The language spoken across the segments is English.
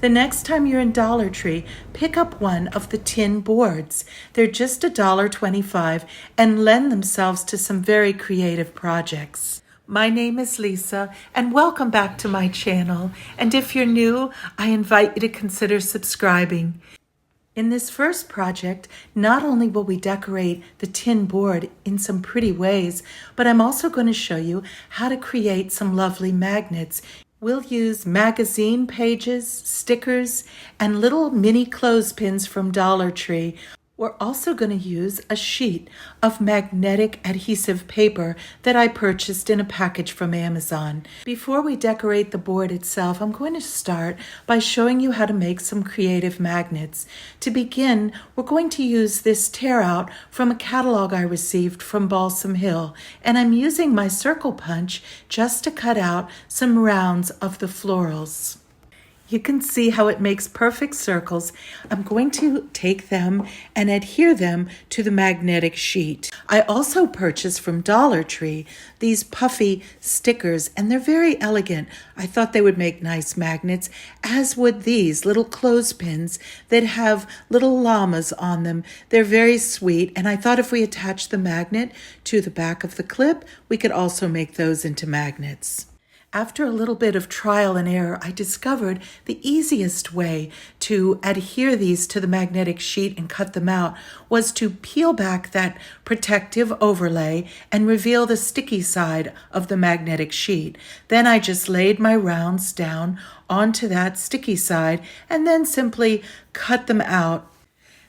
The next time you're in Dollar Tree, pick up one of the tin boards. They're just $1.25 and lend themselves to some very creative projects. My name is Lisa, and welcome back to my channel. And if you're new, I invite you to consider subscribing. In this first project, not only will we decorate the tin board in some pretty ways, but I'm also going to show you how to create some lovely magnets. We'll use magazine pages, stickers, and little mini clothespins from Dollar Tree. We're also going to use a sheet of magnetic adhesive paper that I purchased in a package from Amazon. Before we decorate the board itself, I'm going to start by showing you how to make some creative magnets. To begin, we're going to use this tear out from a catalog I received from Balsam Hill, and I'm using my circle punch just to cut out some rounds of the florals. You can see how it makes perfect circles. I'm going to take them and adhere them to the magnetic sheet. I also purchased from Dollar Tree these puffy stickers, and they're very elegant. I thought they would make nice magnets, as would these little clothespins that have little llamas on them. They're very sweet, and I thought if we attach the magnet to the back of the clip, we could also make those into magnets. After a little bit of trial and error, I discovered the easiest way to adhere these to the magnetic sheet and cut them out was to peel back that protective overlay and reveal the sticky side of the magnetic sheet. Then I just laid my rounds down onto that sticky side and then simply cut them out.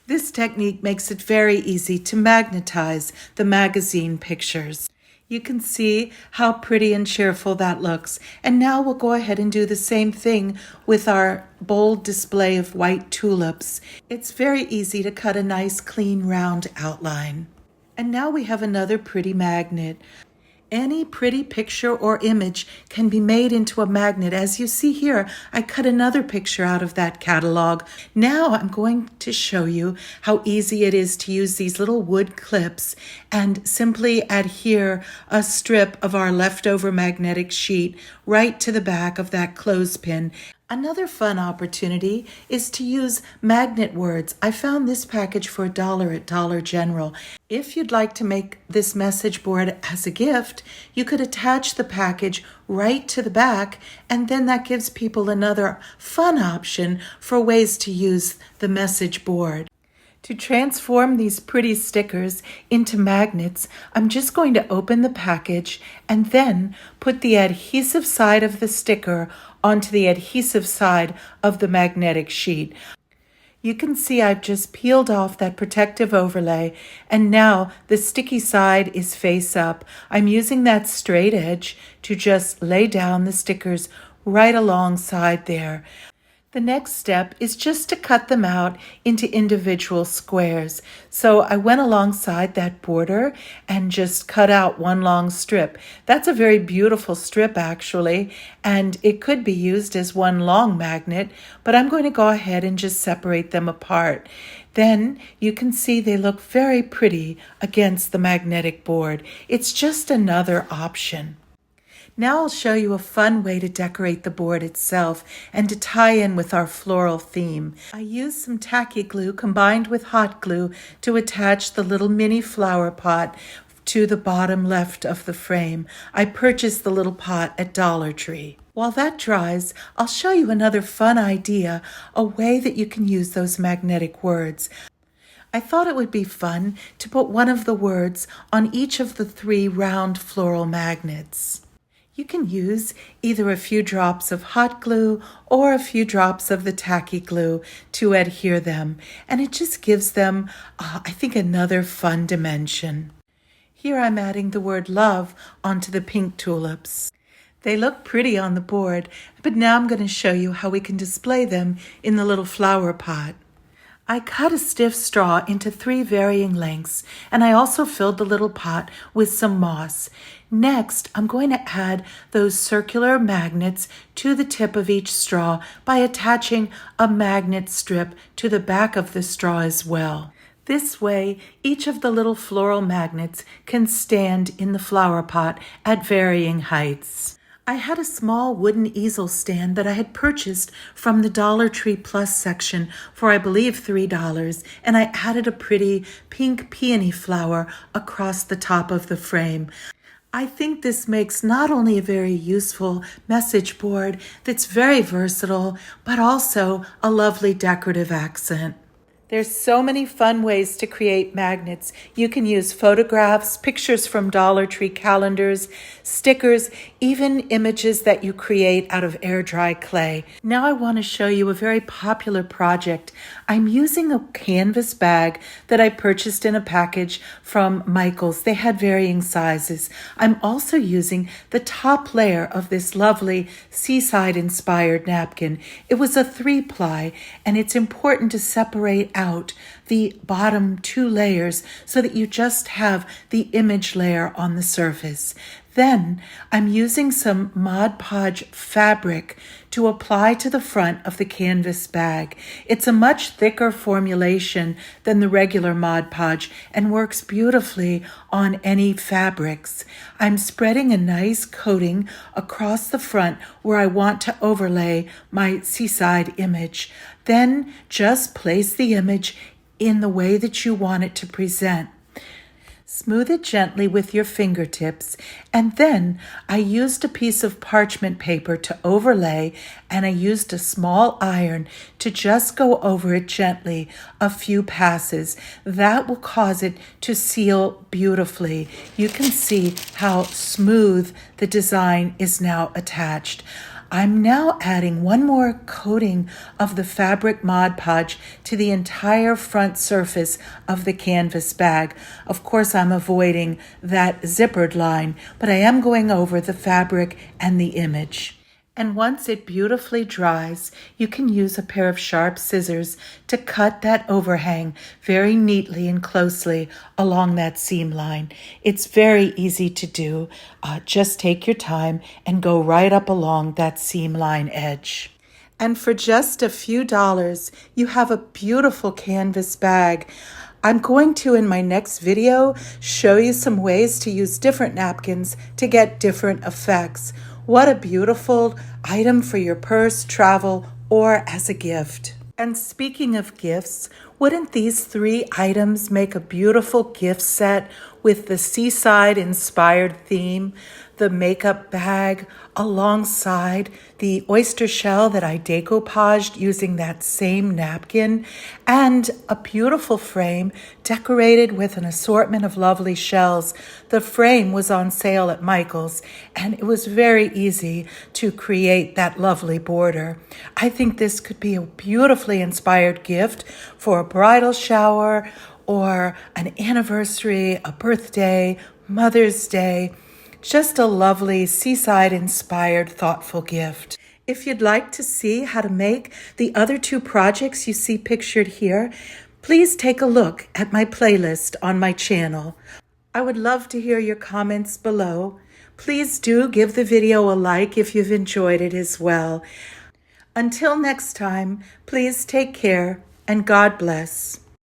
This technique makes it very easy to magnetize the magazine pictures. You can see how pretty and cheerful that looks. And now we'll go ahead and do the same thing with our bold display of white tulips. It's very easy to cut a nice clean round outline. And now we have another pretty magnet. Any pretty picture or image can be made into a magnet. As you see here, I cut another picture out of that catalog. Now I'm going to show you how easy it is to use these little wood clips and simply adhere a strip of our leftover magnetic sheet right to the back of that clothespin. Another fun opportunity is to use magnet words. I found this package for $1 at Dollar General. If you'd like to make this message board as a gift, you could attach the package right to the back, and then that gives people another fun option for ways to use the message board. To transform these pretty stickers into magnets, I'm just going to open the package and then put the adhesive side of the sticker onto the adhesive side of the magnetic sheet. You can see I've just peeled off that protective overlay, and now the sticky side is face up. I'm using that straight edge to just lay down the stickers right alongside there. The next step is just to cut them out into individual squares. So I went alongside that border and just cut out one long strip. That's a very beautiful strip actually, and it could be used as one long magnet, but I'm going to go ahead and just separate them apart. Then you can see they look very pretty against the magnetic board. It's just another option. Now I'll show you a fun way to decorate the board itself and to tie in with our floral theme. I used some tacky glue combined with hot glue to attach the little mini flower pot to the bottom left of the frame. I purchased the little pot at Dollar Tree. While that dries, I'll show you another fun idea, a way that you can use those magnetic words. I thought it would be fun to put one of the words on each of the 3 round floral magnets. You can use either a few drops of hot glue or a few drops of the tacky glue to adhere them, and it just gives them, I think, another fun dimension. Here I'm adding the word love onto the pink tulips. They look pretty on the board, but now I'm going to show you how we can display them in the little flower pot. I cut a stiff straw into 3 varying lengths, and I also filled the little pot with some moss. Next, I'm going to add those circular magnets to the tip of each straw by attaching a magnet strip to the back of the straw as well. This way, each of the little floral magnets can stand in the flower pot at varying heights. I had a small wooden easel stand that I had purchased from the Dollar Tree Plus section for, I believe, $3, and I added a pretty pink peony flower across the top of the frame. I think this makes not only a very useful message board that's very versatile, but also a lovely decorative accent. There's so many fun ways to create magnets. You can use photographs, pictures from Dollar Tree calendars, stickers, even images that you create out of air dry clay. Now I want to show you a very popular project. I'm using a canvas bag that I purchased in a package from Michaels. They had varying sizes. I'm also using the top layer of this lovely seaside-inspired napkin. It was a 3-ply, and it's important to separate out the bottom 2 layers so that you just have the image layer on the surface. Then I'm using some Mod Podge fabric to apply to the front of the canvas bag. It's a much thicker formulation than the regular Mod Podge and works beautifully on any fabrics. I'm spreading a nice coating across the front where I want to overlay my seaside image. Then just place the image in the way that you want it to present. Smooth it gently with your fingertips, and then I used a piece of parchment paper to overlay, and I used a small iron to just go over it gently a few passes. That will cause it to seal beautifully. You can see how smooth the design is now attached. I'm now adding one more coating of the fabric Mod Podge to the entire front surface of the canvas bag. Of course, I'm avoiding that zippered line, but I am going over the fabric and the image. And once it beautifully dries, you can use a pair of sharp scissors to cut that overhang very neatly and closely along that seam line. It's very easy to do. Just take your time and go right up along that seam line edge. And for just a few dollars, you have a beautiful canvas bag. I'm going to, in my next video, show you some ways to use different napkins to get different effects. What a beautiful item for your purse, travel, or as a gift. And speaking of gifts, wouldn't these 3 items make a beautiful gift set with the seaside-inspired theme, the makeup bag, alongside the oyster shell that I decoupaged using that same napkin, and a beautiful frame decorated with an assortment of lovely shells. The frame was on sale at Michaels, and it was very easy to create that lovely border. I think this could be a beautifully inspired gift for a bridal shower or an anniversary, a birthday, Mother's Day. Just a lovely seaside-inspired, thoughtful gift. If you'd like to see how to make the other 2 projects you see pictured here, please take a look at my playlist on my channel. I would love to hear your comments below. Please do give the video a like if you've enjoyed it as well. Until next time, please take care and God bless.